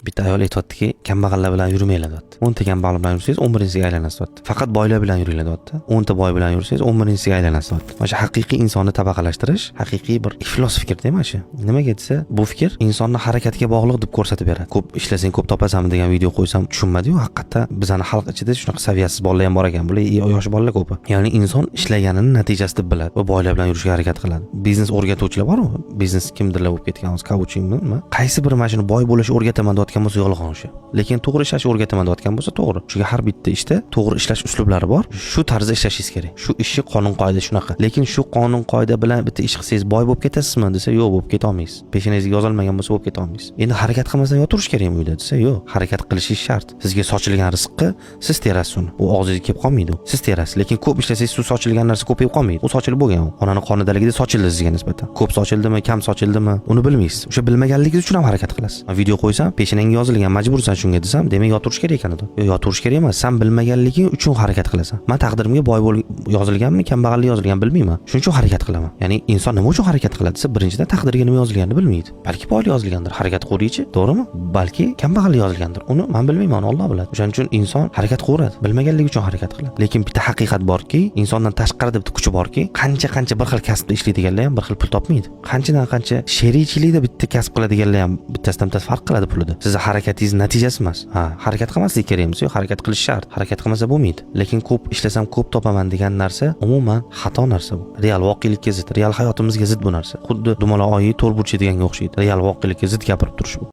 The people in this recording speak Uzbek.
Bitta ayol aytayaptiki, kambag'allar bilan yurmanglar deyapti. 10 ta kambag'al bilan yursangiz 11-siga aylanasiz deyapti. Faqat boylar bilan yuringlar deyapti. 10 ta boy bilan yursangiz 11-siga aylanasiz deyapti. Mana shu haqiqiy insonni tabaqalashtirish, haqiqiy bir iflos fikr-da mana shu. Nimaga desa, bu fikr insonni harakatiga bog'liq deb ko'rsatib beradi. Ko'p ishlasang ko'p topasanmi degan video qo'ysam tushunmadi-yu, haqiqatda bizani xalq ichida shunaqa saviyasiz bolalar ham bor ekan. Bular yosh bolalar ko'pi. Ya'ni inson ishlaganining natijasi deb biladi va boylar bilan yurishga harakat qiladi. Biznes o'rgatuvchilar bormi? Biznes kimdirlar bo'lib ketgan, hozir coachingmi? Qaysi biri mana shuni boy bo'lishni o'rgataman deyotgan bo'lsa yolg'on o'sha. Lekin to'g'ri ishlashni o'rgataman deyotgan bo'lsa to'g'ri. Chunki har bitta ishda to'g'ri ishlash uslublari bor. Shu tarzda ishlashingiz kerak. Shu ishni qonun qoida shunaqa. Lekin shu qonun qoida bilan bitta ish qilsangiz boy bo'lib ketasizmi desa, yo'q, bo'lib keta olmaysiz. Peshanangizga yozilmagan bo'lsa bo'lib keta olmaysiz. Endi harakat qilmasdan yotirish kerakmi uyda desa, yo'q, harakat qilishingiz shart. Sizga sochilgan rizqni siz terasiz uni. U og'zingizga kelib qolmaydi u. Siz terasiz. Lekin ko'p ishlasangiz suv sochilgan narsa ko'payib qolmaydi. U sochilib bo'lgan u. Onaning qonidaligida sochildi sizga nisbatan. Ko'p sochildimi, kam sochildimi, uni bilmaysiz. O'sha bilmaganligingiz uchun ham harakat qilasiz. Video qo'ysam, peshanangga yozilgan, majbursan shunga desam, demak yotirish kerak ekan edi. Yo'q, yotirish kerak emas. Sen bilmaganliging uchun harakat qilasan. Men taqdirimga boy bo'lib yozilganmi, kambag'allik yozilgan bilmayman. Shuning uchun harakat qilaman. Ya'ni inson nima uchun harakat qiladi desa, birinchidan taqdiriga nima yozilganini bilmaydi. Balki boylik yozilgandir, harakat qiluvchi, to'g'rimi? Balki kambag'allik yozilgandir. Uni men bilmayman, Alloh biladi. O'shaning uchun inson harakat qilaveradi. Bilmaganligi uchun harakat qiladi. Lekin bitta haqiqat borki, insondan tashqarida bitta kuchi borki, qancha bir xil kasbda ishlaydiganlar ham bir xil pul topmaydi. Qanchadan qancha sherikchilikda bitta kasb qiladiganlar ham bittasidan bittasi farq qiladi pulida. Sizni harakatingiz natijasi emas. Harakat qilmaslik kerak emas, yo'q, harakat qilish shart. Harakat qilmasa bo'lmaydi. Lekin ko'p ishlasam ko'p topaman degan narsa umuman xato narsa bu. Real voqelikka zid, real hayotimizga zid bu narsa. Xuddi dumaloq oyi to'l burchi deganga o'xshaydi. Real voqelikka zid gapirib turish bu.